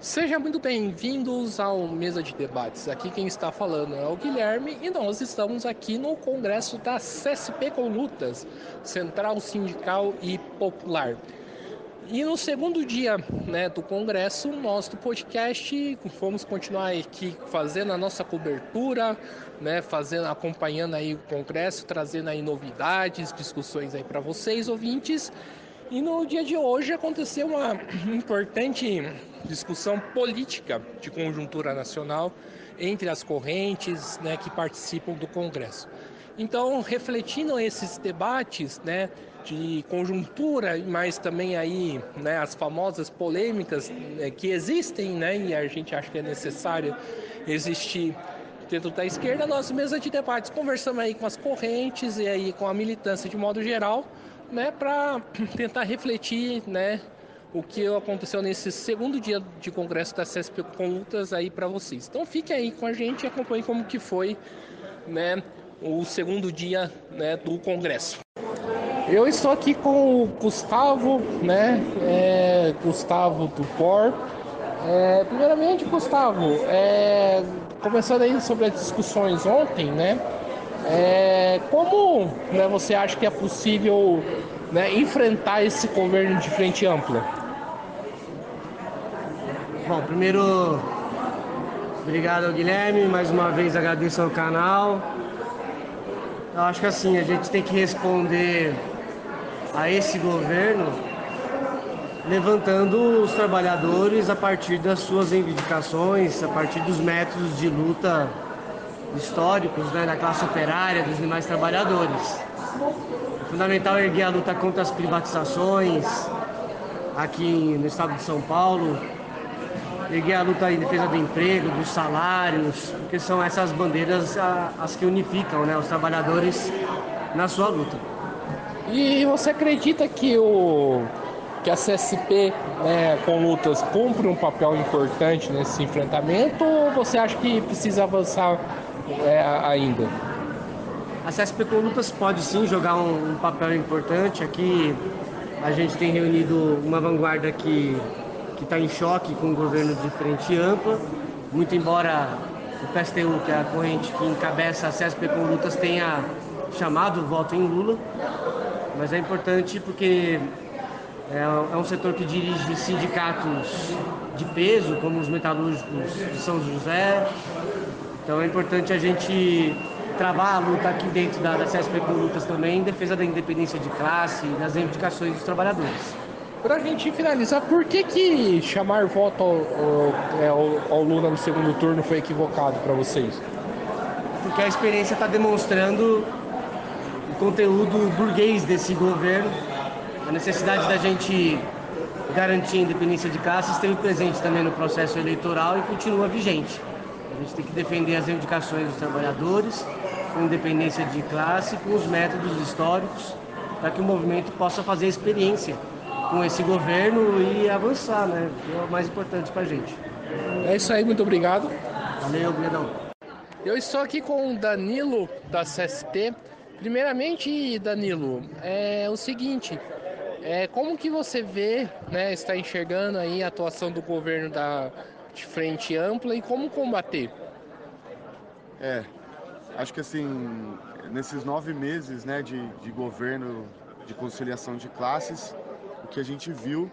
Sejam muito bem-vindos ao Mesa de Debates. Aqui quem está falando é o Guilherme e nós estamos aqui no Congresso da CSP com Lutas, Central Sindical e Popular. E no segundo dia, do Congresso, nós do podcast vamos continuar aqui fazendo a nossa cobertura, acompanhando aí o Congresso, trazendo aí novidades, discussões aí para vocês, ouvintes. E no dia de hoje aconteceu uma importante discussão política de conjuntura nacional entre as correntes, que participam do Congresso. Então, refletindo esses debates, de conjuntura, mas também aí, as famosas polêmicas que existem, e a gente acha que é necessário existir dentro da esquerda, nós mesa de debates conversamos aí com as correntes e aí com a militância de modo geral, para tentar refletir, o que aconteceu nesse segundo dia de congresso da CESP com lutas aí para vocês. Então fique aí com a gente e acompanhe como que foi, o segundo dia, do congresso. Eu estou aqui com o Gustavo, Gustavo do POR. Primeiramente, Gustavo, começando aí sobre as discussões ontem, como você acha que é possível enfrentar esse governo de frente ampla? Bom, primeiro, obrigado ao Guilherme, mais uma vez agradeço ao canal. Eu acho que assim, a gente tem que responder a esse governo levantando os trabalhadores a partir das suas reivindicações, a partir dos métodos de luta históricos, da classe operária, dos demais trabalhadores. É fundamental erguer a luta contra as privatizações aqui no estado de São Paulo, erguer a luta em defesa do emprego, dos salários, porque são essas bandeiras as que unificam, os trabalhadores na sua luta. E você acredita que a CSP, com lutas, cumpre um papel importante nesse enfrentamento, ou você acha que precisa avançar ainda? A CSP com lutas pode sim jogar um papel importante. Aqui a gente tem reunido uma vanguarda que está em choque com o governo de frente ampla, muito embora o PSTU, que é a corrente que encabeça a CSP com lutas, tenha chamado o voto em Lula, mas é importante porque é um setor que dirige sindicatos de peso, como os metalúrgicos de São José. Então é importante a gente travar a luta aqui dentro da CSP com lutas também, em defesa da independência de classe e das reivindicações dos trabalhadores. Para a gente finalizar, por que chamar voto ao Lula no segundo turno foi equivocado para vocês? Porque a experiência está demonstrando o conteúdo burguês desse governo. A necessidade da gente garantir a independência de classe esteve presente também no processo eleitoral e continua vigente. A gente tem que defender as reivindicações dos trabalhadores, com independência de classe, com os métodos históricos, para que o movimento possa fazer experiência com esse governo e avançar, que é o mais importante para a gente. É isso aí, muito obrigado. Valeu, obrigadão. Eu estou aqui com o Danilo da CSP. Primeiramente, Danilo, é o seguinte, como que você vê, está enxergando aí a atuação do governo de frente ampla e como combater? Acho que assim, nesses 9 meses, de governo de conciliação de classes, o que a gente viu,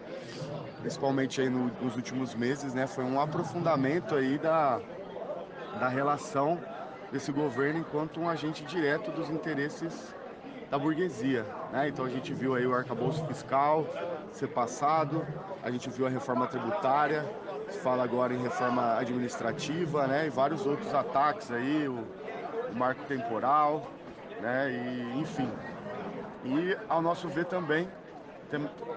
principalmente aí nos últimos meses, foi um aprofundamento aí da relação desse governo enquanto um agente direto dos interesses da burguesia, Então a gente viu aí o arcabouço fiscal ser passado, a gente viu a reforma tributária, se fala agora em reforma administrativa, e vários outros ataques aí, o marco temporal, E enfim. E ao nosso ver também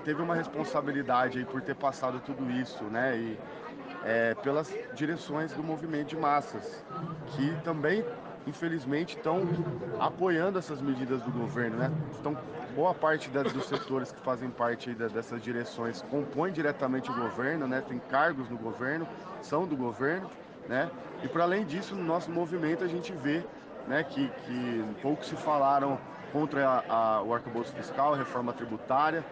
teve uma responsabilidade aí por ter passado tudo isso, E pelas direções do movimento de massas, que também, infelizmente, estão apoiando essas medidas do governo, Então, boa parte dos setores que fazem parte aí dessas direções compõem diretamente o governo, Tem cargos no governo, são do governo, E para além disso, no nosso movimento a gente vê, que pouco se falaram contra o arcabouço fiscal, a reforma tributária,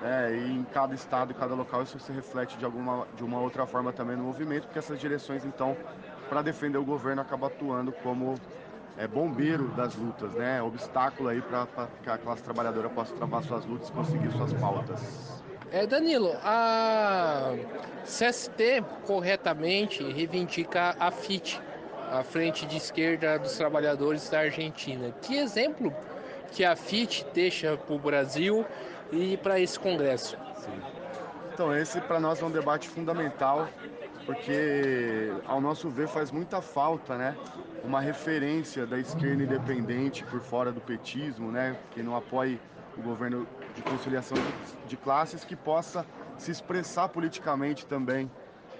E em cada estado e cada local isso se reflete de uma outra forma também no movimento, porque essas direções, então, para defender o governo, acabam atuando como bombeiro das lutas, né? Obstáculo aí para que a classe trabalhadora possa travar suas lutas e conseguir suas pautas. Danilo, a CST corretamente reivindica a FIT, a Frente de Esquerda dos Trabalhadores da Argentina. Que exemplo que a FIT deixa para o Brasil e para esse Congresso? Sim. Então, esse para nós é um debate fundamental, porque, ao nosso ver, faz muita falta, né? Uma referência da esquerda independente por fora do petismo, né? Que não apoie o governo de conciliação de classes, que possa se expressar politicamente também,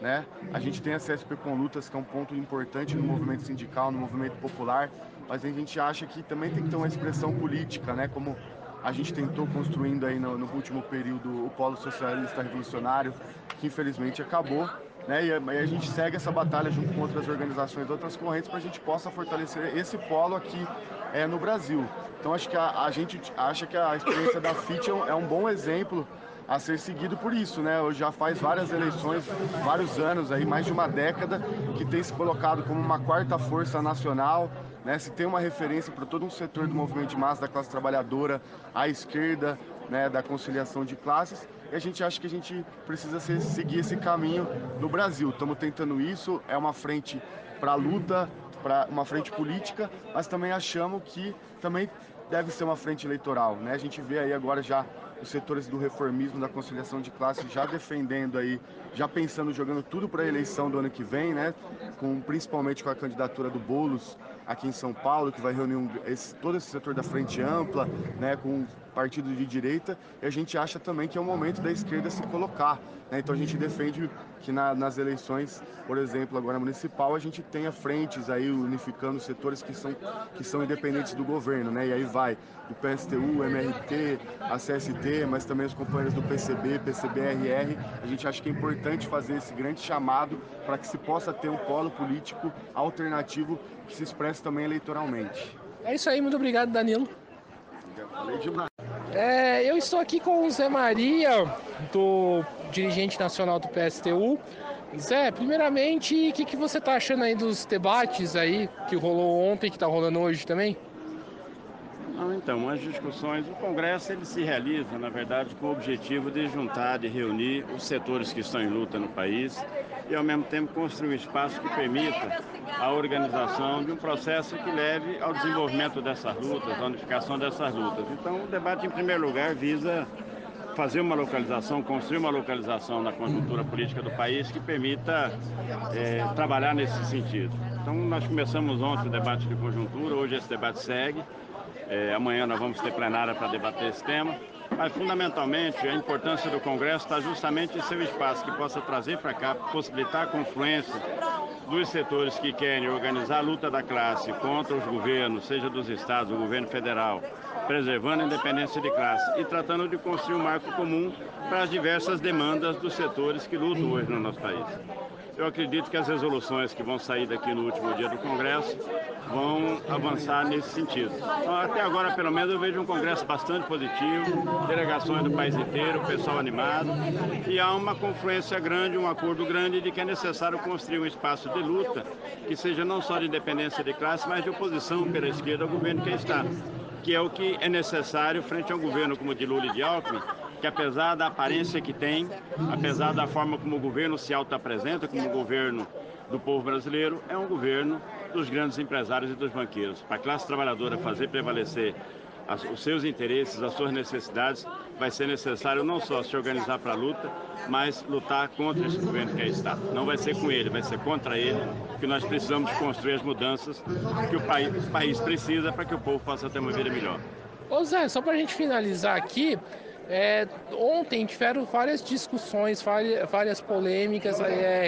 né? A gente tem a CSP com Lutas, que é um ponto importante no movimento sindical, no movimento popular, mas a gente acha que também tem que ter uma expressão política, né? Como a gente tentou construindo aí no último período o Polo Socialista Revolucionário, que infelizmente acabou, né? E a gente segue essa batalha junto com outras organizações, outras correntes, para a gente possa fortalecer esse polo aqui no Brasil. Então acho que a gente acha que a experiência da FIT é um bom exemplo a ser seguido por isso, né? Hoje já faz várias eleições, vários anos aí, mais de uma década, que tem se colocado como uma quarta força nacional, né? Se tem uma referência para todo um setor do movimento de massa, da classe trabalhadora, à esquerda, né? Da conciliação de classes, e a gente acha que a gente precisa seguir esse caminho no Brasil. Estamos tentando isso, é uma frente para a luta, para uma frente política, mas também achamos que também deve ser uma frente eleitoral, né? A gente vê aí agora já os setores do reformismo, da conciliação de classe já defendendo aí, já pensando, jogando tudo para a eleição do ano que vem, né? Principalmente com a candidatura do Boulos aqui em São Paulo, que vai reunir todo esse setor da frente ampla, né? Com partido de direita, e a gente acha também que é o momento da esquerda se colocar, né? Então a gente defende que nas eleições, por exemplo, agora municipal, a gente tenha frentes aí unificando setores que são independentes do governo, né? E aí vai o PSTU, o MRT, a CST, mas também os companheiros do PCB, PCB-RR. A gente acha que é importante fazer esse grande chamado para que se possa ter um polo político alternativo que se expresse também eleitoralmente. É isso aí, muito obrigado, Danilo. Falei demais. Eu estou aqui com o Zé Maria, do dirigente nacional do PSTU. Zé, primeiramente, o que você está achando aí dos debates aí que rolou ontem, que está rolando hoje também? Então, as discussões, o Congresso ele se realiza, na verdade, com o objetivo de juntar, de reunir os setores que estão em luta no país e, ao mesmo tempo, construir um espaço que permita a organização de um processo que leve ao desenvolvimento dessas lutas, à unificação dessas lutas. Então, o debate, em primeiro lugar, visa fazer uma localização, construir uma localização na conjuntura política do país que permita trabalhar nesse sentido. Então, nós começamos ontem o debate de conjuntura, hoje esse debate segue. Amanhã nós vamos ter plenária para debater esse tema, mas fundamentalmente a importância do Congresso está justamente em ser um espaço que possa trazer para cá, possibilitar a confluência dos setores que querem organizar a luta da classe contra os governos, seja dos estados, do governo federal, preservando a independência de classe e tratando de construir um marco comum para as diversas demandas dos setores que lutam hoje no nosso país. Eu acredito que as resoluções que vão sair daqui no último dia do Congresso vão avançar nesse sentido. Então, até agora, pelo menos, eu vejo um Congresso bastante positivo, delegações do país inteiro, pessoal animado, e há uma confluência grande, um acordo grande de que é necessário construir um espaço de luta que seja não só de independência de classe, mas de oposição pela esquerda ao governo que está, que é o que é necessário frente a um governo como o de Lula e de Alckmin, que apesar da aparência que tem, apesar da forma como o governo se auto-apresenta, como o governo do povo brasileiro, é um governo dos grandes empresários e dos banqueiros. Para a classe trabalhadora fazer prevalecer os seus interesses, as suas necessidades, vai ser necessário não só se organizar para a luta, mas lutar contra esse governo que aí está. Não vai ser com ele, vai ser contra ele, que nós precisamos construir as mudanças que o país precisa para que o povo possa ter uma vida melhor. Ô Zé, só para a gente finalizar aqui, ontem tiveram várias discussões, várias polêmicas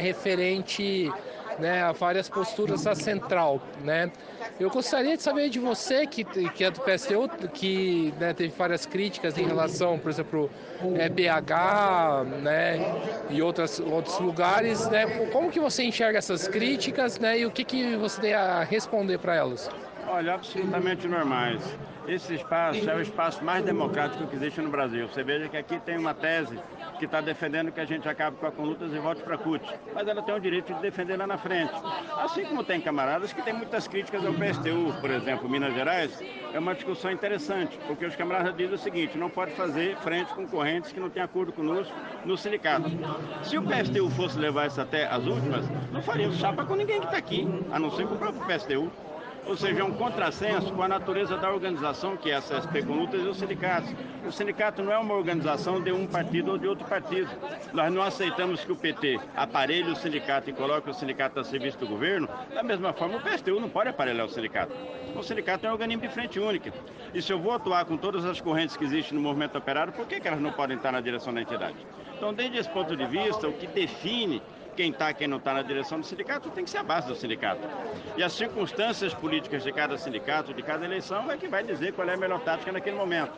referente, né, a várias posturas da central, né? Eu gostaria de saber de você, que é do PSTU, que, né, teve várias críticas em relação, por exemplo, BH, né, e outros lugares, né? Como que você enxerga essas críticas, né, e o que você tem a responder para elas? Olha, absolutamente normais. Esse espaço é o espaço mais democrático que existe no Brasil. Você veja que aqui tem uma tese que está defendendo que a gente acabe com a Conlutas e volte para a CUT. Mas ela tem o direito de defender lá na frente. Assim como tem camaradas que têm muitas críticas ao PSTU, por exemplo, Minas Gerais, é uma discussão interessante, porque os camaradas dizem o seguinte: não pode fazer frente com correntes que não têm acordo conosco no sindicato. Se o PSTU fosse levar isso até as últimas, não faria chapa com ninguém que está aqui, a não ser com o próprio PSTU. Ou seja, é um contrassenso com a natureza da organização, que é a CSP Conlutas e os sindicatos. O sindicato não é uma organização de um partido ou de outro partido. Nós não aceitamos que o PT aparelhe o sindicato e coloque o sindicato a serviço do governo. Da mesma forma, o PSTU não pode aparelhar o sindicato. O sindicato é um organismo de frente única. E se eu vou atuar com todas as correntes que existem no movimento operário, por que elas não podem estar na direção da entidade? Então, desde esse ponto de vista, o que define quem está e quem não está na direção do sindicato tem que ser a base do sindicato. E as circunstâncias políticas de cada sindicato, de cada eleição, é que vai dizer qual é a melhor tática naquele momento.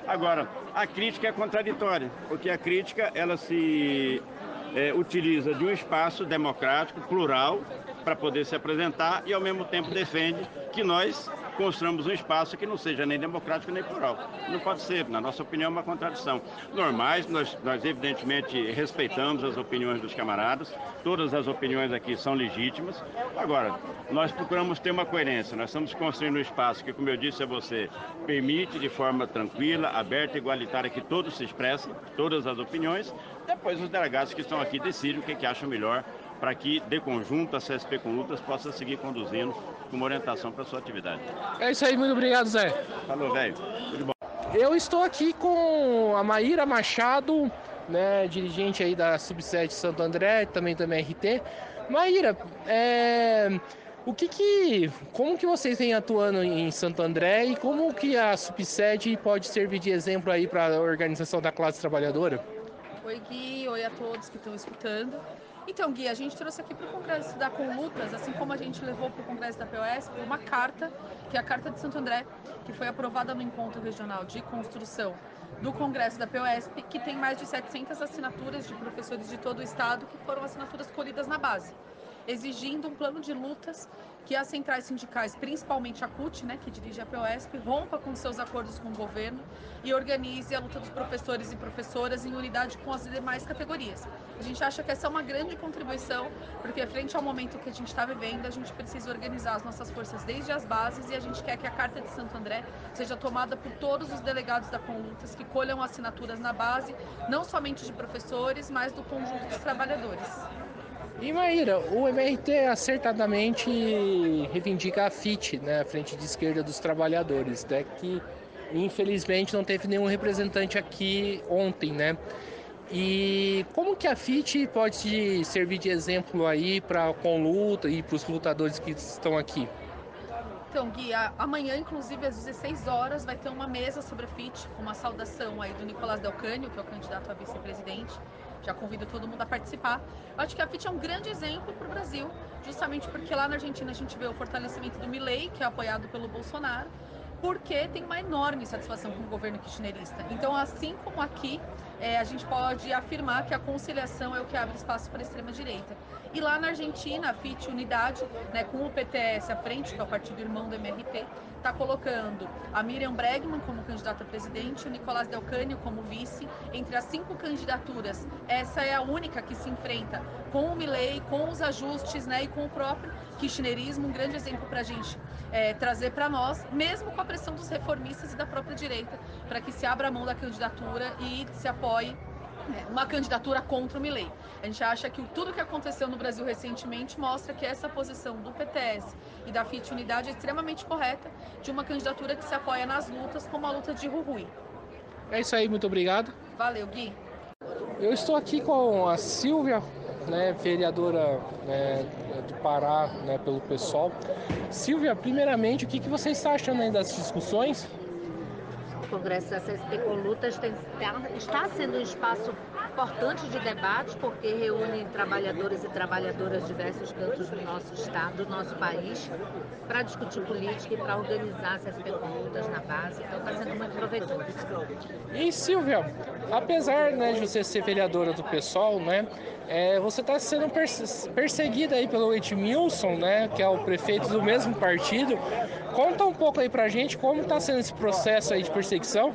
Agora, a crítica é contraditória, porque a crítica ela se utiliza de um espaço democrático, plural, para poder se apresentar e, ao mesmo tempo, defende que nós construamos um espaço que não seja nem democrático nem plural. Não pode ser, na nossa opinião, uma contradição. Normais, nós evidentemente respeitamos as opiniões dos camaradas, todas as opiniões aqui são legítimas. Agora, nós procuramos ter uma coerência, nós estamos construindo um espaço que, como eu disse a você, permite de forma tranquila, aberta e igualitária que todos se expressem, todas as opiniões. Depois os delegados que estão aqui decidem o que acham melhor para que, de conjunto, a CSP Conlutas possa seguir conduzindo com uma orientação para a sua atividade. É isso aí, muito obrigado, Zé. Falou, velho. Tudo bom. Eu estou aqui com a Maíra Machado, né, dirigente aí da Subsede Santo André, também da MRT. Maíra, como que vocês vêm atuando em Santo André e como que a Subsede pode servir de exemplo aí para a organização da classe trabalhadora? Oi, Gui. Oi a todos que estão escutando. Então, Gui, a gente trouxe aqui para o Congresso da Conlutas, assim como a gente levou para o Congresso da POSP, uma carta, que é a Carta de Santo André, que foi aprovada no Encontro Regional de Construção do Congresso da POSP, que tem mais de 700 assinaturas de professores de todo o estado, que foram assinaturas colhidas na base, exigindo um plano de lutas que as centrais sindicais, principalmente a CUT, né, que dirige a POSP, rompa com seus acordos com o governo e organize a luta dos professores e professoras em unidade com as demais categorias. A gente acha que essa é uma grande contribuição, porque frente ao momento que a gente está vivendo, a gente precisa organizar as nossas forças desde as bases e a gente quer que a Carta de Santo André seja tomada por todos os delegados da Conlutas que colham assinaturas na base, não somente de professores, mas do conjunto dos trabalhadores. E Maíra, o MRT acertadamente reivindica a FIT, né, a Frente de Esquerda dos Trabalhadores, né, que infelizmente não teve nenhum representante aqui ontem, né? E como que a FIT pode servir de exemplo aí para a Conluta e para os lutadores que estão aqui? Então, Gui, amanhã, inclusive, às 16 horas, vai ter uma mesa sobre a FIT, com uma saudação aí do Nicolás Del Cânio, que é o candidato a vice-presidente. Já convido todo mundo a participar. Eu acho que a FIT é um grande exemplo para o Brasil, justamente porque lá na Argentina a gente vê o fortalecimento do Milei, que é apoiado pelo Bolsonaro, porque tem uma enorme satisfação com o governo kirchnerista. Então, assim como aqui, a gente pode afirmar que a conciliação é o que abre espaço para a extrema-direita. E lá na Argentina, a FIT Unidade, né, com o PTS à frente, que é o partido irmão do MRT, está colocando a Miriam Bregman como candidata a presidente, o Nicolás Del Cânio como vice. Entre as 5 candidaturas, essa é a única que se enfrenta com o Milei, com os ajustes, né, e com o próprio kirchnerismo, um grande exemplo para a gente trazer para nós, mesmo com a pressão dos reformistas e da própria direita, para que se abra a mão da candidatura e se apoie uma candidatura contra o Milei. A gente acha que tudo que aconteceu no Brasil recentemente mostra que essa posição do PTS e da FIT Unidade é extremamente correta, de uma candidatura que se apoia nas lutas, como a luta de Jujuy. É isso aí, muito obrigado. Valeu, Gui. Eu estou aqui com a Silvia, né, vereadora, né, do Pará, né, pelo PSOL. Silvia, primeiramente, o que você está achando aí das discussões? O Congresso da CSP Conlutas está sendo um espaço importante de debate, porque reúne trabalhadores e trabalhadoras de diversos cantos do nosso estado, do nosso país, para discutir política e para organizar a CSP Conlutas na base. Então está sendo muito proveitoso. E Silvia, apesar, né, de você ser vereadora do PSOL, né, você está sendo perseguida aí pelo Edmilson, né, que é o prefeito do mesmo partido. Conta um pouco aí pra gente como está sendo esse processo aí de perseguição.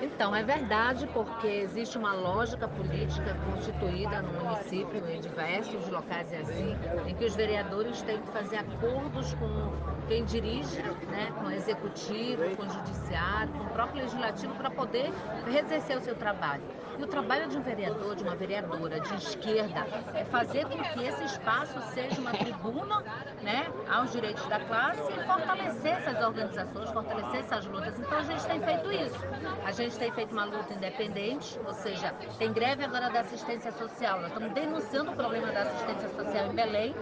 Então, é verdade, porque existe uma lógica política constituída no município, em diversos locais assim, em que os vereadores têm que fazer acordos com quem dirige, né, com o executivo, com o judiciário, com o próprio legislativo, para poder exercer o seu trabalho. E o trabalho de um vereador, de uma vereadora de esquerda, é fazer com que esse espaço seja uma tribuna, né, aos direitos da classe e fortalecer essas organizações, fortalecer essas lutas. Então a gente tem feito isso. A gente tem feito uma luta independente, ou seja, tem greve agora da assistência social. Nós estamos denunciando o problema da assistência social em Belém,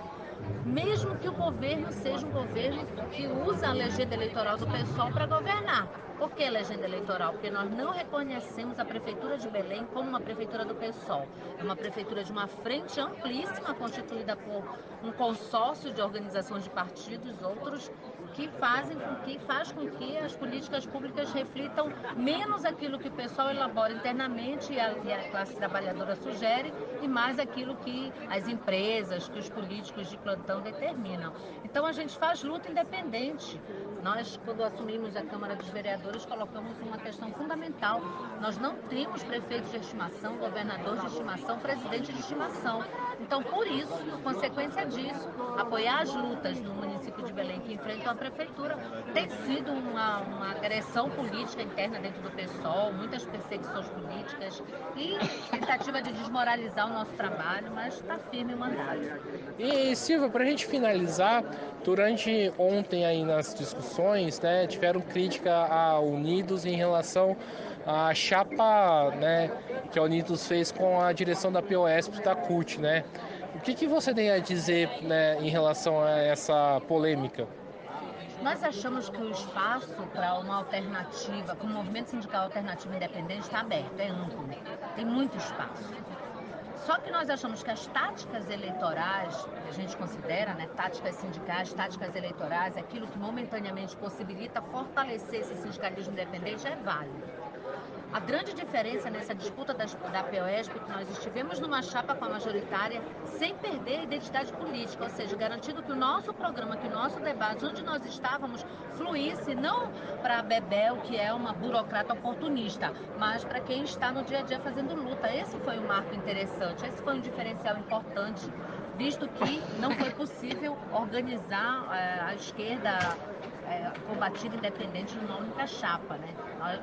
mesmo que o governo seja um governo que usa a legenda eleitoral do PSOL para governar. Por que legenda eleitoral? Porque nós não reconhecemos a Prefeitura de Belém como uma prefeitura do PSOL. É uma prefeitura de uma frente amplíssima, constituída por um consórcio de organizações de partidos, outros, que faz com que as políticas públicas reflitam menos aquilo que o pessoal elabora internamente e a classe trabalhadora sugere, e mais aquilo que as empresas, que os políticos de plantão determinam. Então a gente faz luta independente. Nós, quando assumimos a Câmara dos Vereadores, colocamos uma questão fundamental. Nós não temos prefeitos de estimação, governadores de estimação, presidente de estimação. Então, por isso, consequência disso, apoiar as lutas no município de Belém que enfrentam a prefeitura tem sido uma agressão política interna dentro do PSOL, muitas perseguições políticas e tentativa de desmoralizar o nosso trabalho, mas está firme o mandato. E Silvia, para a gente finalizar, durante ontem aí nas discussões, né, tiveram crítica a Unidos em relação à chapa, né, que a Unidos fez com a direção da POSP e da CUT, né? O que você tem a dizer, né, em relação a essa polêmica? Nós achamos que o espaço para uma alternativa, para um movimento sindical alternativo independente está aberto, é amplo, tem muito espaço. Só que nós achamos que as táticas eleitorais, que a gente considera, né, táticas sindicais, táticas eleitorais, aquilo que momentaneamente possibilita fortalecer esse sindicalismo independente é válido. A grande diferença nessa disputa da POSP é que nós estivemos numa chapa com a majoritária sem perder a identidade política, ou seja, garantindo que o nosso programa, que o nosso debate, onde nós estávamos, fluísse não para a Bebel, que é uma burocrata oportunista, mas para quem está no dia a dia fazendo luta. Esse foi um marco interessante, esse foi um diferencial importante, visto que não foi possível organizar a esquerda combatida independente numa única chapa, né?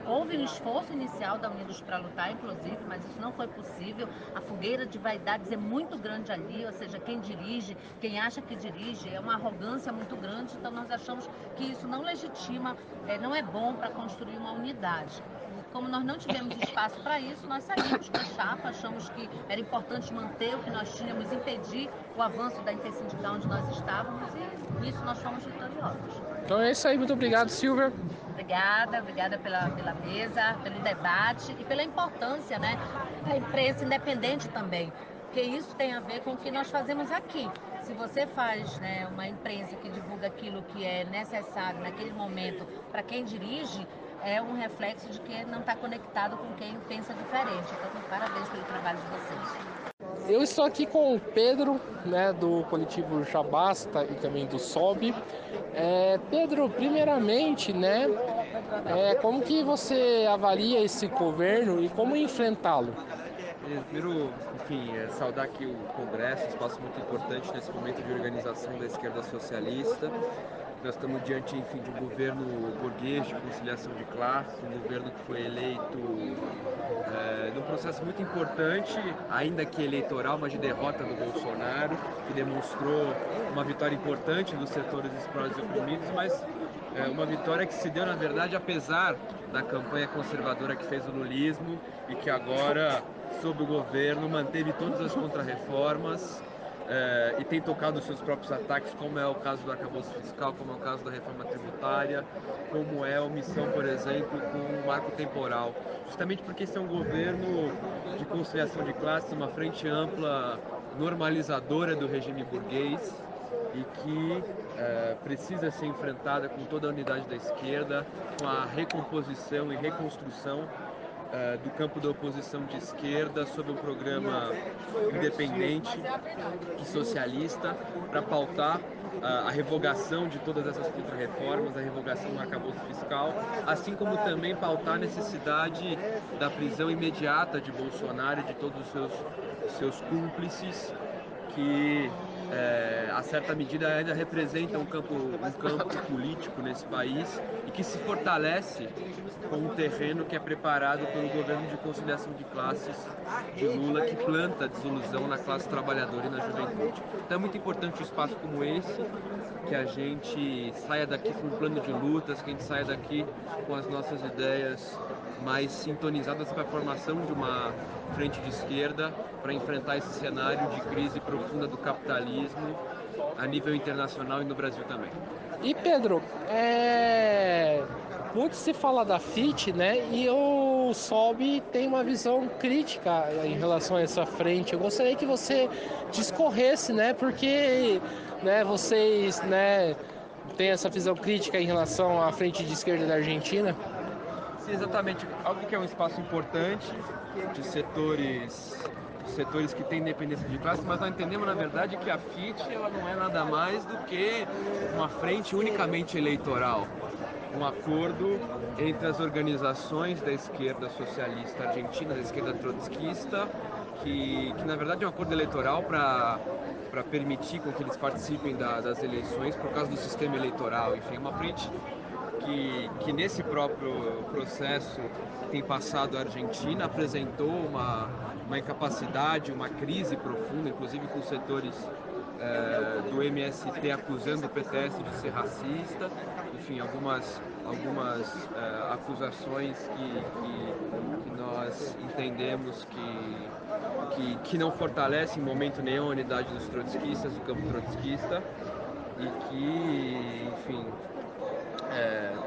Houve um esforço inicial da Unidos para lutar, inclusive, mas isso não foi possível. A fogueira de vaidades é muito grande ali, ou seja, quem dirige, quem acha que dirige, é uma arrogância muito grande, então nós achamos que isso não legitima, não é bom para construir uma unidade. Como nós não tivemos espaço para isso, nós saímos da chapa, achamos que era importante manter o que nós tínhamos, impedir o avanço da intersindical onde nós estávamos, e nisso nós fomos vitoriosos. Então é isso aí, muito obrigado, Silvia. Obrigada pela mesa, pelo debate e pela importância, né, da imprensa independente também, porque isso tem a ver com o que nós fazemos aqui. Se você faz, né, uma imprensa que divulga aquilo que é necessário naquele momento para quem dirige, é um reflexo de que não está conectado com quem pensa diferente. Então, parabéns pelo trabalho de vocês. Eu estou aqui com o Pedro, né, do coletivo Já Basta e também do SOB. Pedro, primeiramente, né, como que você avalia esse governo e como enfrentá-lo? Primeiro, enfim, saudar aqui o Congresso, um espaço muito importante nesse momento de organização da esquerda socialista. Nós estamos diante, enfim, de um governo burguês de conciliação de classe, um governo que foi eleito num processo muito importante, ainda que eleitoral, mas de derrota do Bolsonaro, que demonstrou uma vitória importante dos setores explorados e oprimidos, mas uma vitória que se deu, na verdade, apesar da campanha conservadora que fez o lulismo e que agora, sob o governo, manteve todas as contrarreformas e tem tocado os seus próprios ataques, como é o caso do arcabouço fiscal, como é o caso da reforma tributária, como é a omissão, por exemplo, com o marco temporal. Justamente porque esse é um governo de conciliação de classes, uma frente ampla normalizadora do regime burguês e que precisa ser enfrentada com toda a unidade da esquerda, com a recomposição e reconstrução do campo da oposição de esquerda sobre um programa independente e socialista para pautar a revogação de todas essas contrarreformas, a revogação do arcabouço fiscal, assim como também pautar a necessidade da prisão imediata de Bolsonaro e de todos os seus cúmplices, que a certa medida ainda representa um campo político nesse país e que se fortalece com um terreno que é preparado pelo governo de conciliação de classes de Lula, que planta desilusão na classe trabalhadora e na juventude. Então é muito importante um espaço como esse, que a gente saia daqui com um plano de lutas, que a gente saia daqui com as nossas ideias mais sintonizadas para a formação de uma frente de esquerda para enfrentar esse cenário de crise profunda do capitalismo a nível internacional e no Brasil também. E Pedro, muito se fala da FIT, né? E o SOB tem uma visão crítica em relação a essa frente. Eu gostaria que você discorresse, né? Porque, né, vocês, né, têm essa visão crítica em relação à frente de esquerda da Argentina. Sim, exatamente. Algo que é um espaço importante de setores que têm independência de classe, mas nós entendemos, na verdade, que a FIT ela não é nada mais do que uma frente unicamente eleitoral. Um acordo entre as organizações da esquerda socialista argentina, da esquerda trotskista, que na verdade é um acordo eleitoral para permitir com que eles participem das eleições por causa do sistema eleitoral. Enfim, uma frente que nesse próprio processo tem passado a Argentina, apresentou uma incapacidade, uma crise profunda, inclusive com setores do MST acusando o PTS de ser racista, enfim, algumas acusações que nós entendemos que não fortalecem em momento nenhum a unidade dos trotskistas, do campo trotskista, e que, enfim,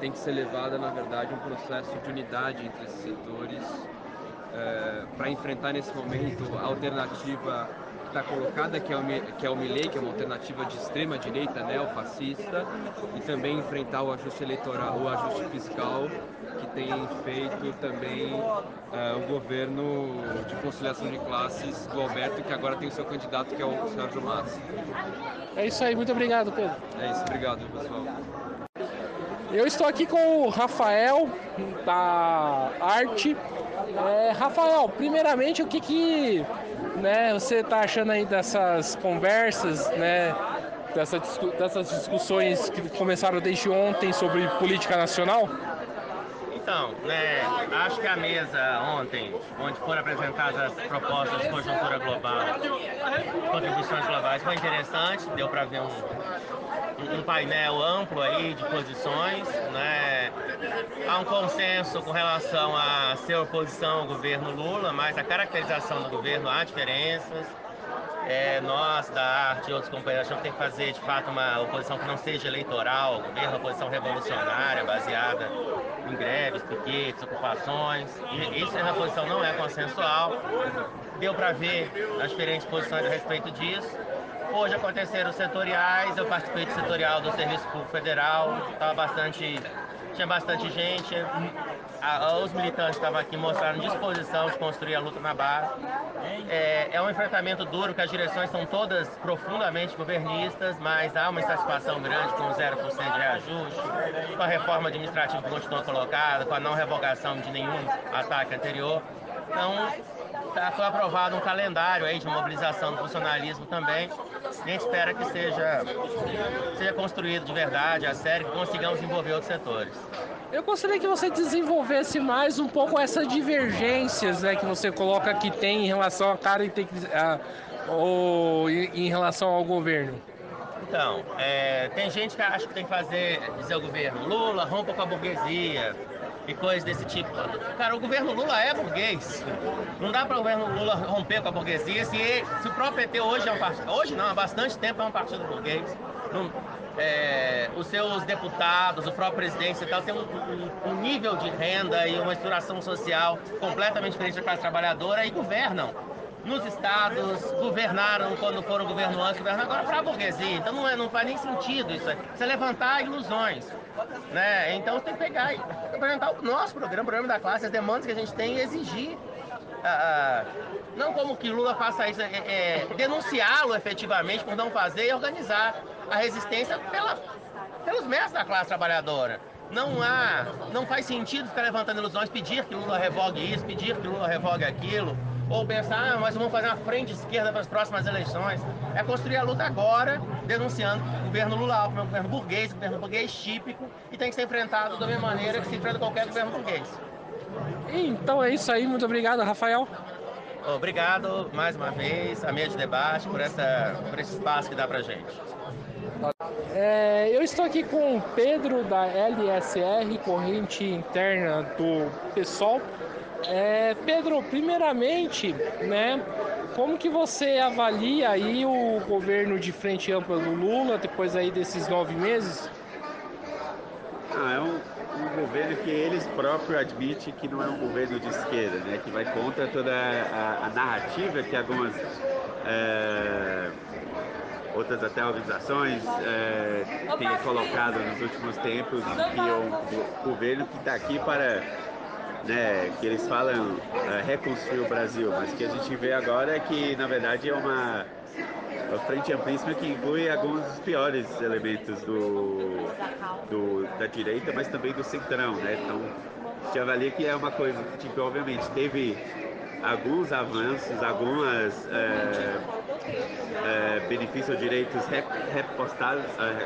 tem que ser levada, na verdade, um processo de unidade entre esses setores para enfrentar nesse momento a alternativa que está colocada, que é o Milei, que é uma alternativa de extrema direita, neofascista, e também enfrentar o ajuste eleitoral, o ajuste fiscal que tem feito também o governo de conciliação de classes do Alberto, que agora tem o seu candidato, que é o Sérgio Massa. É isso aí, muito obrigado, Pedro. É isso, obrigado, pessoal. Eu estou aqui com o Rafael, da Arte. Rafael, primeiramente, o que né, você está achando aí dessas conversas, né, dessas discussões que começaram desde ontem sobre política nacional? Então, acho que a mesa ontem, onde foram apresentadas as propostas de conjuntura global, contribuições globais, foi interessante, deu para ver um painel amplo aí de posições, né? Há um consenso com relação a ser oposição ao governo Lula, mas a caracterização do governo há diferenças. Nós da Arte e outros companheiros achamos que tem que fazer de fato uma oposição que não seja eleitoral, uma oposição revolucionária, baseada em greves, piquetes, ocupações. E isso na posição não é consensual. Deu para ver as diferentes posições a respeito disso. Hoje aconteceram os setoriais, eu participei do setorial do Serviço Público Federal, tinha bastante gente, os militantes estavam aqui mostrando disposição de construir a luta na base. É um enfrentamento duro, que as direções são todas profundamente governistas, mas há uma insatisfação grande com o 0% de reajuste, com a reforma administrativa que continua colocada, com a não revogação de nenhum ataque anterior. Então, foi aprovado um calendário aí de mobilização do funcionalismo também. A gente espera que seja construído de verdade, a sério, que consigamos envolver outros setores. Eu gostaria que você desenvolvesse mais um pouco essas divergências, né, que você coloca que tem em relação à ou em relação ao governo. Então, tem gente que acha que tem que dizer ao governo, Lula, rompa com a burguesia e coisas desse tipo. Cara, o governo Lula é burguês. Não dá para o governo Lula romper com a burguesia se o próprio PT hoje é um partido. Hoje não, há bastante tempo é um partido burguês. Os seus deputados, o próprio presidente e tal, tem um nível de renda e uma estruturação social completamente diferente da classe trabalhadora e governam nos estados, governaram quando foram governo antes, governaram agora para a burguesia. Então não faz nem sentido isso. Isso é levantar ilusões. Né? Então tem que pegar e apresentar o nosso programa, o programa da classe, as demandas que a gente tem e exigir. Não como que Lula faça isso, denunciá-lo efetivamente por não fazer e organizar a resistência pelos mestres da classe trabalhadora. Não faz sentido ficar levantando ilusões, pedir que Lula revogue isso, pedir que Lula revogue aquilo, ou pensar, mas vamos fazer uma frente esquerda para as próximas eleições. É construir a luta agora, denunciando o governo Lula, o governo burguês típico, e tem que ser enfrentado da mesma maneira que se enfrenta qualquer governo burguês. Então é isso aí, muito obrigado, Rafael. Obrigado mais uma vez, a mesa de debate, por esse espaço que dá pra gente. Eu estou aqui com o Pedro da LSR, corrente interna do PSOL. Pedro, primeiramente, né, como que você avalia aí o governo de frente ampla do Lula, depois aí desses 9 meses? É um governo que eles próprios admitem que não é um governo de esquerda, né, que vai contra toda a narrativa que algumas outras até organizações têm colocado nos últimos tempos, que é um governo que está aqui para, né, que eles falam reconstruir o Brasil, mas o que a gente vê agora é que, na verdade, é uma frente amplíssima que inclui alguns dos piores elementos da direita, mas também do centrão, né? Então, a gente avalia que é uma coisa que, tipo, obviamente, teve alguns avanços, algumas benefícios ou direitos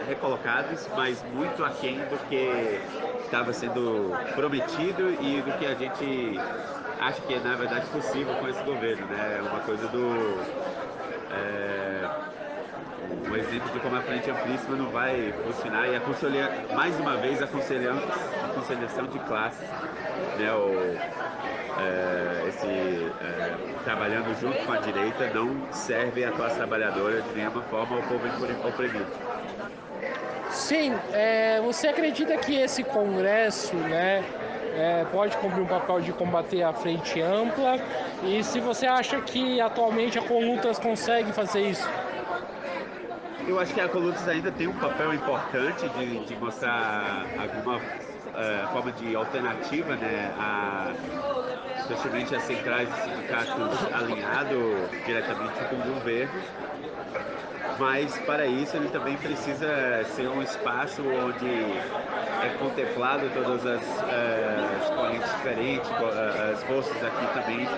recolocados, mas muito aquém do que estava sendo prometido e do que a gente acha que é, na verdade, possível com esse governo, né? Uma coisa um exemplo de como a frente amplíssima não vai funcionar e mais uma vez a conciliação de classes, né? Trabalhando junto com a direita não serve à classe trabalhadora de nenhuma forma ao povo oprimido. Sim, você acredita que esse Congresso, né, pode cumprir um papel de combater a frente ampla? E se você acha que atualmente a Colutas consegue fazer isso? Eu acho que a Colutas ainda tem um papel importante de mostrar alguma forma de alternativa, né, especialmente as centrais de sindicatos alinhados diretamente com o governo. Mas para isso ele também precisa ser um espaço onde é contemplado todas as correntes diferentes, as forças aqui também,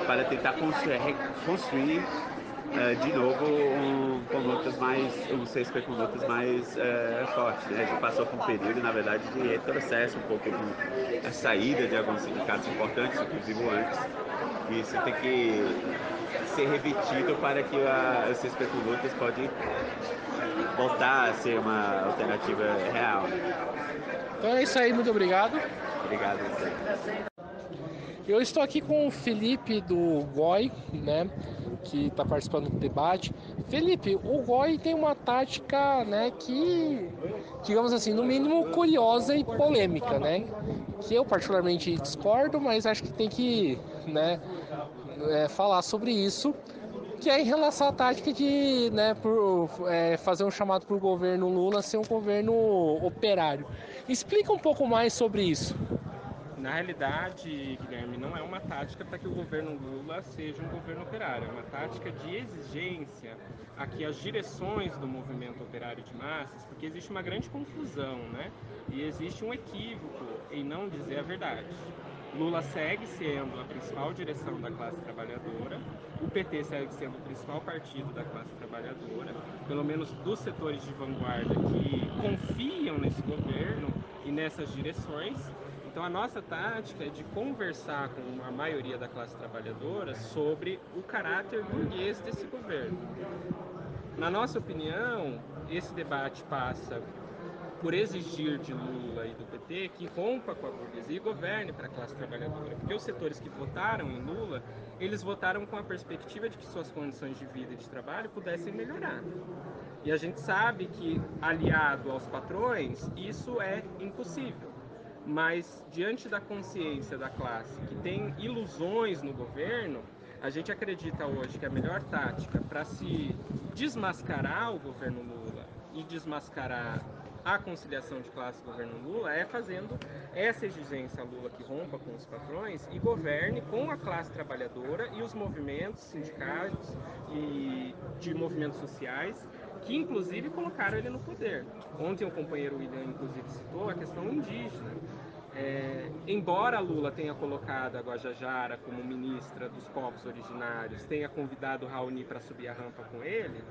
para tentar construir de novo um CSP com lutas mais fortes, né? A gente passou por um período, na verdade, de retrocesso, um pouco a saída de alguns sindicatos importantes, inclusive antes, e isso tem que ser repetido para que a CSP com lutas pode voltar a ser uma alternativa real. Então é isso aí, muito obrigado. Obrigado. Eu estou aqui com o Felipe do GOI, né, que está participando do debate. Felipe, o GOI tem uma tática, né, que, digamos assim, no mínimo curiosa e polêmica, né, que eu particularmente discordo, mas acho que tem que, né, falar sobre isso, que é em relação à tática de, né, fazer um chamado para o governo Lula ser um governo operário. Explica um pouco mais sobre isso. Na realidade, Guilherme, não é uma tática para que o governo Lula seja um governo operário, é uma tática de exigência a que as direções do movimento operário de massas, porque existe uma grande confusão, né? E existe um equívoco em não dizer a verdade. Lula segue sendo a principal direção da classe trabalhadora, o PT segue sendo o principal partido da classe trabalhadora, pelo menos dos setores de vanguarda que confiam nesse governo e nessas direções. Então a nossa tática é de conversar com a maioria da classe trabalhadora sobre o caráter burguês desse governo. Na nossa opinião, esse debate passa por exigir de Lula e do PT que rompa com a burguesia e governe para a classe trabalhadora. Porque os setores que votaram em Lula, eles votaram com a perspectiva de que suas condições de vida e de trabalho pudessem melhorar. E a gente sabe que, aliado aos patrões, isso é impossível. Mas, diante da consciência da classe que tem ilusões no governo, A gente acredita hoje que a melhor tática para se desmascarar o governo Lula e desmascarar a conciliação de classe do governo Lula é fazendo essa exigência a Lula que rompa com os patrões e governe com a classe trabalhadora e os movimentos sindicais e de movimentos sociais que inclusive colocaram ele no poder. Ontem o companheiro William inclusive citou a questão indígena. Embora Lula tenha colocado a Guajajara como ministra dos povos originários, tenha convidado o Raoni para subir a rampa com ele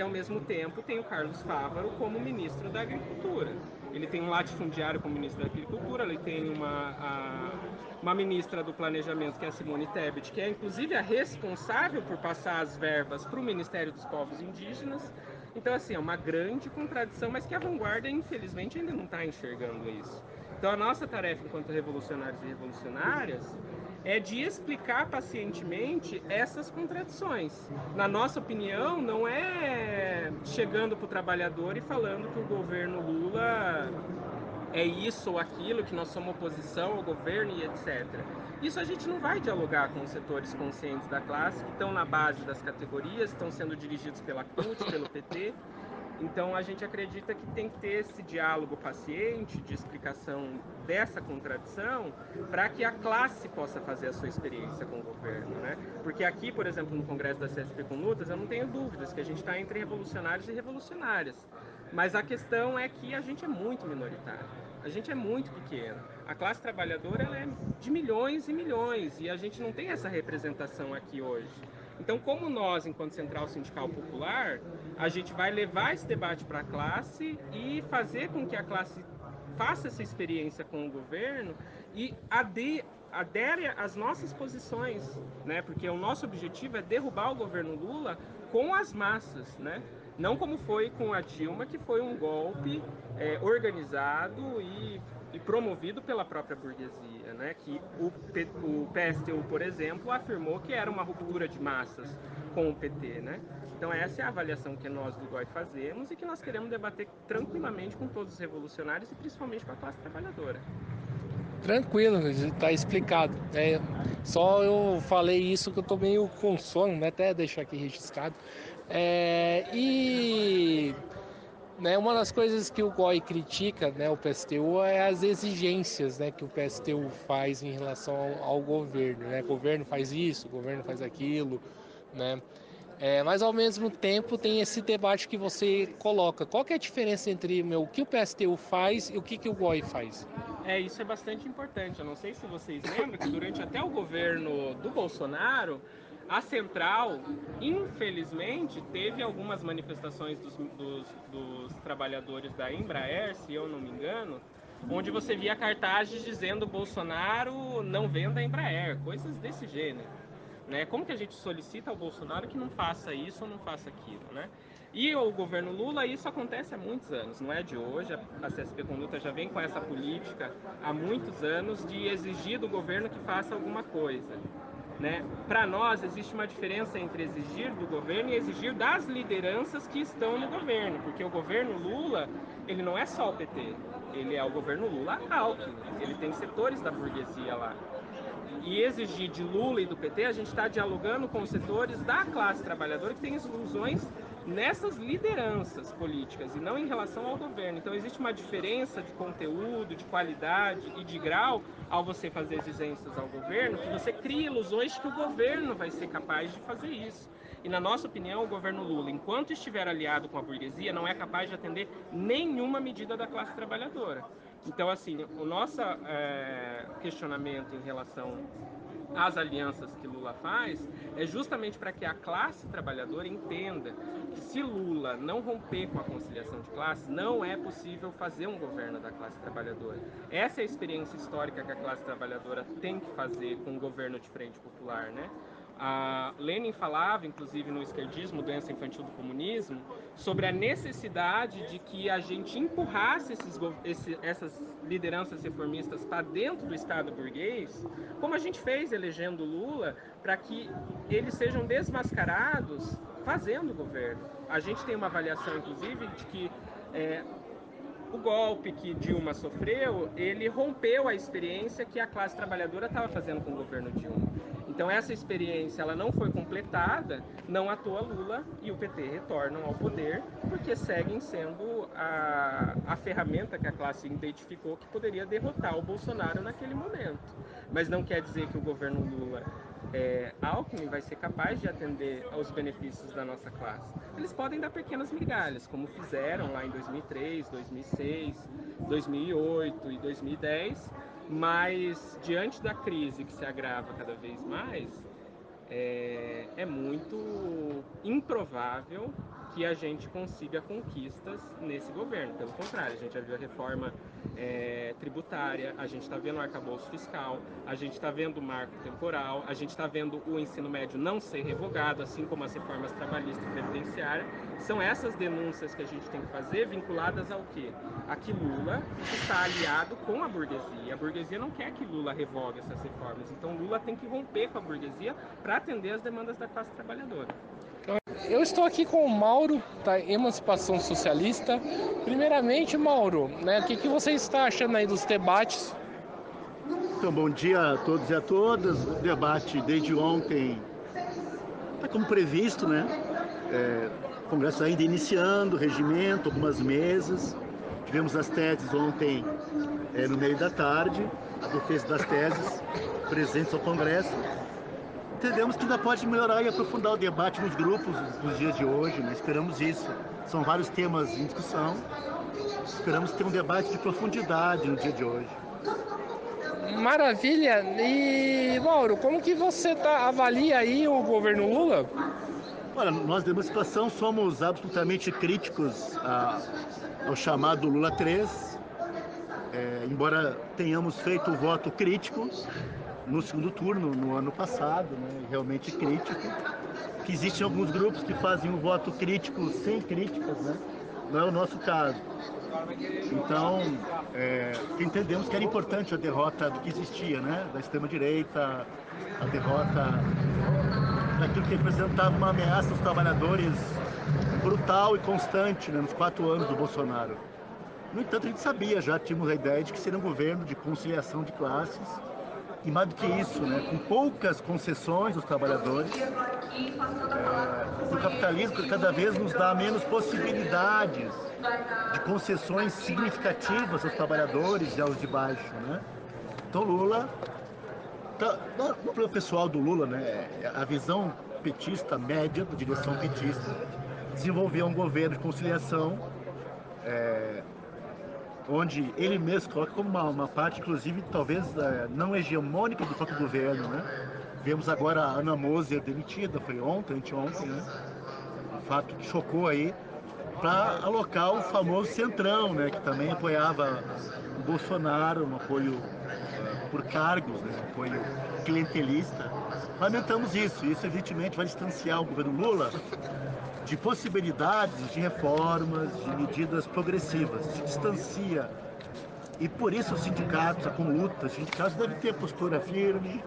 ao mesmo tempo tem o Carlos Fávaro como ministro da Agricultura. Ele tem um latifundiário como ministro da Agricultura, ele tem uma ministra do Planejamento, que é a Simone Tebet, que é inclusive a responsável por passar as verbas para o Ministério dos Povos Indígenas. Então, assim, é uma grande contradição, mas que a vanguarda, infelizmente, ainda não está enxergando isso. Então, a nossa tarefa enquanto revolucionários e revolucionárias é de explicar pacientemente essas contradições. Na nossa opinião, não é chegando para o trabalhador e falando que o governo Lula é isso ou aquilo, que nós somos oposição ao governo e etc. Isso a gente não vai dialogar com os setores conscientes da classe, que estão na base das categorias, estão sendo dirigidos pela CUT, pelo PT. Então a gente acredita que tem que ter esse diálogo paciente de explicação dessa contradição para que a classe possa fazer a sua experiência com o governo, né? Porque aqui, por exemplo, no Congresso da CSP com Lutas, eu não tenho dúvidas que a gente está entre revolucionários e revolucionárias. Mas a questão é que a gente é muito minoritário, a gente é muito pequeno. A classe trabalhadora ela é de milhões e milhões e a gente não tem essa representação aqui hoje. Então, como nós, enquanto Central Sindical Popular, a gente vai levar esse debate para a classe e fazer com que a classe faça essa experiência com o governo e adere às nossas posições, né? Porque o nosso objetivo é derrubar o governo Lula com as massas, né? Não como foi com a Dilma, que foi um golpe organizado e promovido pela própria burguesia, né? Que o PSTU, por exemplo, afirmou que era uma ruptura de massas com o PT, né? Então essa é a avaliação que nós do GOI fazemos e que nós queremos debater tranquilamente com todos os revolucionários e principalmente com a classe trabalhadora. Tranquilo, está explicado. Só eu falei isso que eu tô meio com sono, né? Até deixar aqui registrado. Uma das coisas que o GOI critica, né, o PSTU, é as exigências, né, que o PSTU faz em relação ao governo. Né? O governo faz isso, o governo faz aquilo, né? Mas ao mesmo tempo tem esse debate que você coloca. Qual que é a diferença entre o que o PSTU faz e o que o GOI faz? Isso é bastante importante. Eu não sei se vocês lembram que durante até o governo do Bolsonaro, a Central, infelizmente, teve algumas manifestações dos trabalhadores da Embraer, se eu não me engano, onde você via cartazes dizendo Bolsonaro não venda a Embraer, coisas desse gênero. Né? Como que a gente solicita ao Bolsonaro que não faça isso ou não faça aquilo, né? E o governo Lula, isso acontece há muitos anos, não é de hoje. A CSP com Luta já vem com essa política há muitos anos de exigir do governo que faça alguma coisa. Né? Para nós, existe uma diferença entre exigir do governo e exigir das lideranças que estão no governo, porque o governo Lula, ele não é só o PT, ele é o governo Lula-Alckmin, ele tem setores da burguesia lá. E exigir de Lula e do PT, a gente está dialogando com os setores da classe trabalhadora que tem exclusões nessas lideranças políticas e não em relação ao governo. Então existe uma diferença de conteúdo, de qualidade e de grau ao você fazer exigências ao governo, que você cria ilusões de que o governo vai ser capaz de fazer isso. E na nossa opinião, o governo Lula, enquanto estiver aliado com a burguesia, não é capaz de atender nenhuma medida da classe trabalhadora. Então, assim, o nosso questionamento em relação às alianças que Lula faz é justamente para que a classe trabalhadora entenda que se Lula não romper com a conciliação de classes, não é possível fazer um governo da classe trabalhadora. Essa é a experiência histórica que a classe trabalhadora tem que fazer com um governo de frente popular, né? A Lenin falava, inclusive no Esquerdismo, Doença Infantil do Comunismo, sobre a necessidade de que a gente empurrasse essas lideranças reformistas para dentro do Estado burguês, como a gente fez elegendo Lula, para que eles sejam desmascarados fazendo governo. A gente tem uma avaliação, inclusive, de que o golpe que Dilma sofreu, ele rompeu a experiência que a classe trabalhadora estava fazendo com o governo Dilma. Então essa experiência ela não foi completada, não à toa Lula e o PT retornam ao poder, porque seguem sendo a ferramenta que a classe identificou que poderia derrotar o Bolsonaro naquele momento. Mas não quer dizer que o governo Lula Alckmin vai ser capaz de atender aos benefícios da nossa classe. Eles podem dar pequenas migalhas, como fizeram lá em 2003, 2006, 2008 e 2010, mas diante da crise que se agrava cada vez mais, é muito improvável que a gente consiga conquistas nesse governo. Pelo contrário, a gente já viu a reforma tributária, a gente está vendo o arcabouço fiscal, a gente está vendo o marco temporal, a gente está vendo o ensino médio não ser revogado, assim como as reformas trabalhista e previdenciária. São essas denúncias que a gente tem que fazer vinculadas ao quê? A que Lula está aliado com a burguesia. A burguesia não quer que Lula revogue essas reformas, então Lula tem que romper com a burguesia para atender as demandas da classe trabalhadora. Eu estou aqui com o Mauro, da Emancipação Socialista. Primeiramente, Mauro, né, o que você está achando aí dos debates? Então, bom dia a todos e a todas. O debate desde ontem está como previsto, né? O Congresso ainda iniciando, regimento, algumas mesas. Tivemos as teses ontem no meio da tarde, a defesa das teses presentes ao Congresso. Entendemos que ainda pode melhorar e aprofundar o debate nos grupos nos dias de hoje, né? Esperamos isso. São vários temas em discussão. Esperamos ter um debate de profundidade no dia de hoje. Maravilha! E, Mauro, como que você avalia aí o governo Lula? Olha, nós da Emancipação somos absolutamente críticos ao chamado Lula 3. Embora tenhamos feito o voto crítico no segundo turno, no ano passado, né, realmente crítico, que existem alguns grupos que fazem um voto crítico sem críticas, né? Não é o nosso caso. Então, entendemos que era importante a derrota do que existia, né? Da extrema-direita, a derrota daquilo que representava uma ameaça aos trabalhadores brutal e constante, né, nos 4 anos do Bolsonaro. No entanto, a gente sabia, já tínhamos a ideia de que seria um governo de conciliação de classes, e mais do que isso, né, com poucas concessões aos trabalhadores. O capitalismo cada vez nos dá menos possibilidades de concessões significativas aos trabalhadores e aos de baixo, né? Então Lula, no plano pessoal do Lula, né, a visão petista média, da direção petista, desenvolveu um governo de conciliação, onde ele mesmo coloca como uma parte, inclusive, talvez não hegemônica do próprio governo, né? Vemos agora a Ana Moser demitida, foi anteontem, né? Um fato que chocou aí, para alocar o famoso Centrão, né? Que também apoiava o Bolsonaro, um apoio por cargos, né? Um apoio clientelista. Lamentamos isso evidentemente vai distanciar o governo Lula de possibilidades de reformas, de medidas progressivas, se distancia. E por isso os sindicatos, os sindicatos devem ter postura firme,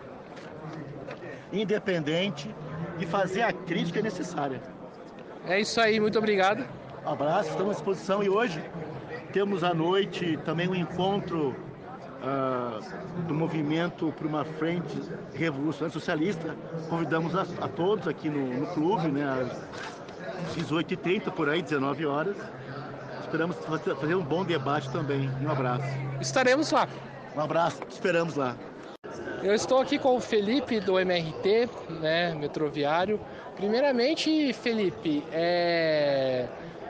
independente e fazer a crítica necessária. É isso aí, muito obrigado. Um abraço, estamos à disposição e hoje temos à noite também um encontro do movimento para uma frente revolucionária socialista. Convidamos a todos aqui no clube, né, às 18h30, por aí, 19 horas. Esperamos fazer um bom debate também. Um abraço. Estaremos lá. Um abraço, esperamos lá. Eu estou aqui com o Felipe do MRT, né, Metroviário. Primeiramente, Felipe,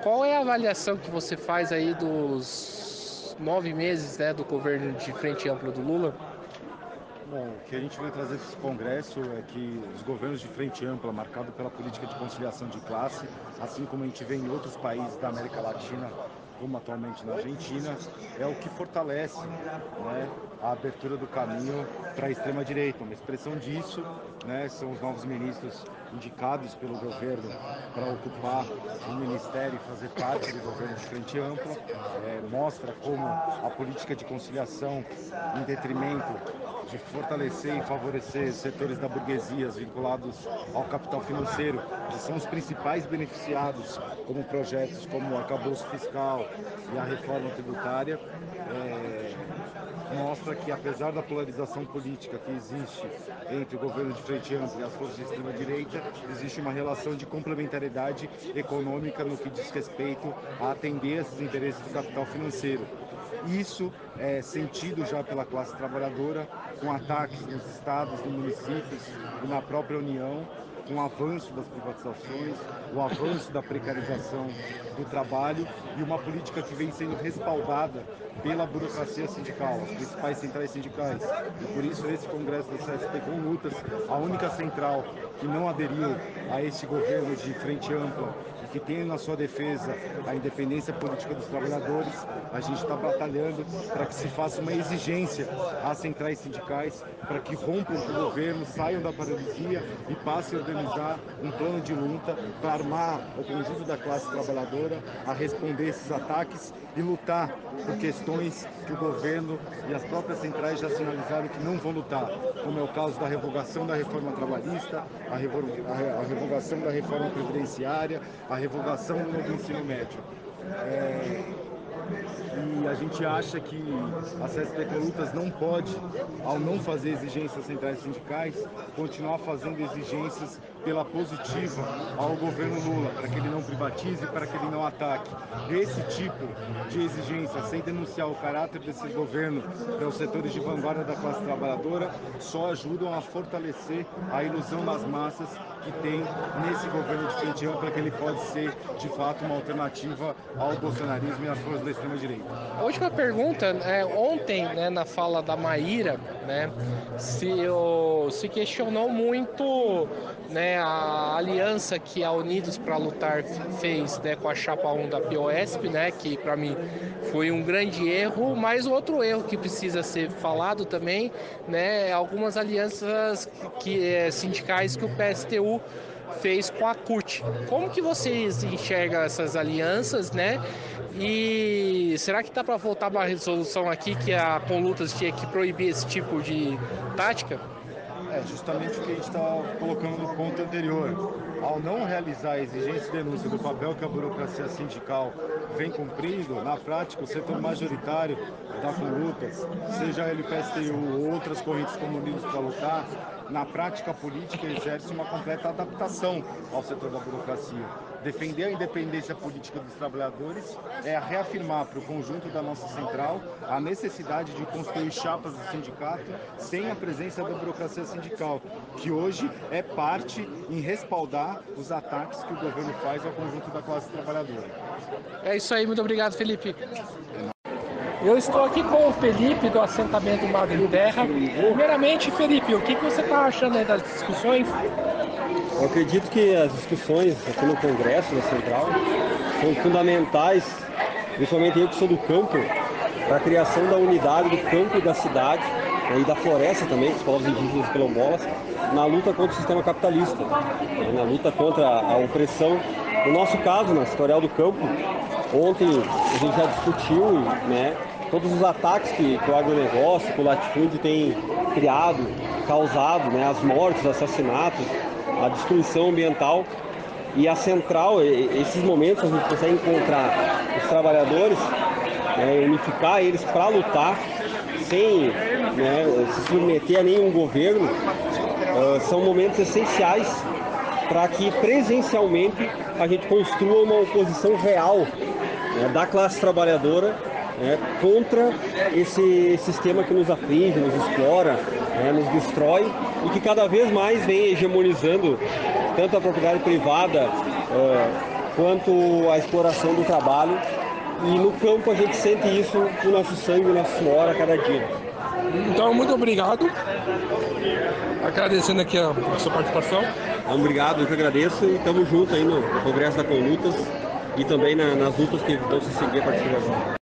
qual é a avaliação que você faz aí dos 9 meses, né, do governo de Frente Ampla do Lula? Bom, o que a gente vai trazer desse congresso é que os governos de frente ampla, marcado pela política de conciliação de classe, assim como a gente vê em outros países da América Latina, como atualmente na Argentina, é o que fortalece, né, a abertura do caminho para a extrema-direita. Uma expressão disso, né, são os novos ministros indicados pelo governo para ocupar o ministério e fazer parte do governo de frente ampla. Mostra como a política de conciliação, em detrimento de fortalecer e favorecer setores da burguesia vinculados ao capital financeiro, que são os principais beneficiados como projetos como o arcabouço fiscal e a reforma tributária, mostra que, apesar da polarização política que existe entre o governo de frente ampla e as forças de extrema-direita, existe uma relação de complementariedade econômica no que diz respeito a atender esses interesses do capital financeiro. Isso é sentido já pela classe trabalhadora, com ataques nos estados, nos municípios e na própria União, com o avanço das privatizações, o avanço da precarização do trabalho e uma política que vem sendo respaldada pela burocracia sindical, as principais centrais sindicais. E por isso, esse congresso da CSP com lutas, a única central que não aderiu a este governo de frente ampla e que tem na sua defesa a independência política dos trabalhadores, a gente está batalhando para que se faça uma exigência às centrais sindicais para que rompam com o governo, saiam da paralisia e passem a organizar um plano de luta para armar o conjunto da classe trabalhadora a responder esses ataques e lutar por questões que o governo e as próprias centrais já sinalizaram que não vão lutar, como é o caso da revogação da reforma trabalhista, a revogação da reforma previdenciária, a revogação do novo ensino médio. E a gente acha que a CSP com lutas não pode, ao não fazer exigências centrais sindicais, continuar fazendo exigências pela positiva ao governo Lula, para que ele não privatize, para que ele não ataque. Esse tipo de exigência, sem denunciar o caráter desse governo para os setores de vanguarda da classe trabalhadora, só ajudam a fortalecer a ilusão das massas que tem nesse governo de frente ampla, que ele pode ser, de fato, uma alternativa ao bolsonarismo e às forças da extrema-direita. A última pergunta, ontem, na fala da Maíra, se questionou muito a aliança que a Unidos para Lutar fez com a Chapa 1 da POSP, que para mim foi um grande erro, mas outro erro que precisa ser falado também, algumas alianças sindicais que o PSTU fez com a CUT. Como que vocês enxergam essas alianças, E será que dá para voltar uma resolução aqui que a Conlutas tinha que proibir esse tipo de tática? Justamente o que a gente está colocando no ponto anterior. Ao não realizar a exigência e denúncia do papel que a burocracia sindical vem cumprindo, na prática, o setor majoritário da Conlutas, seja ele o PSTU ou outras correntes como Unidos para Lutar, na prática política exerce uma completa adaptação ao setor da burocracia. Defender a independência política dos trabalhadores é reafirmar para o conjunto da nossa central a necessidade de construir chapas do sindicato sem a presença da burocracia sindical, que hoje é parte em respaldar os ataques que o governo faz ao conjunto da classe trabalhadora. É isso aí, muito obrigado, Felipe. Eu estou aqui com o Felipe do assentamento Madre Terra. Primeiramente, Felipe, o que você está achando aí das discussões? Eu acredito que as discussões aqui no Congresso, na Central, são fundamentais, principalmente eu que sou do campo, para a criação da unidade do campo e da cidade, e da floresta também, dos povos indígenas quilombolas, na luta contra o sistema capitalista, na luta contra a opressão. No nosso caso, na Setorial do Campo, ontem a gente já discutiu, todos os ataques que o agronegócio, que o latifúndio tem criado, causado, as mortes, os assassinatos, a destruição ambiental. E a Central, esses momentos a gente consegue encontrar os trabalhadores, unificar eles para lutar, sem se submeter a nenhum governo, são momentos essenciais para que presencialmente a gente construa uma oposição real da classe trabalhadora contra esse sistema que nos aflige, nos explora, nos destrói e que cada vez mais vem hegemonizando tanto a propriedade privada quanto a exploração do trabalho. E no campo a gente sente isso no nosso sangue, no nosso suor a cada dia. Então, muito obrigado. Agradecendo aqui a sua participação. Obrigado, eu que agradeço e estamos juntos aí no Congresso da Conlutas e também nas lutas que vão se seguir a partir de agora.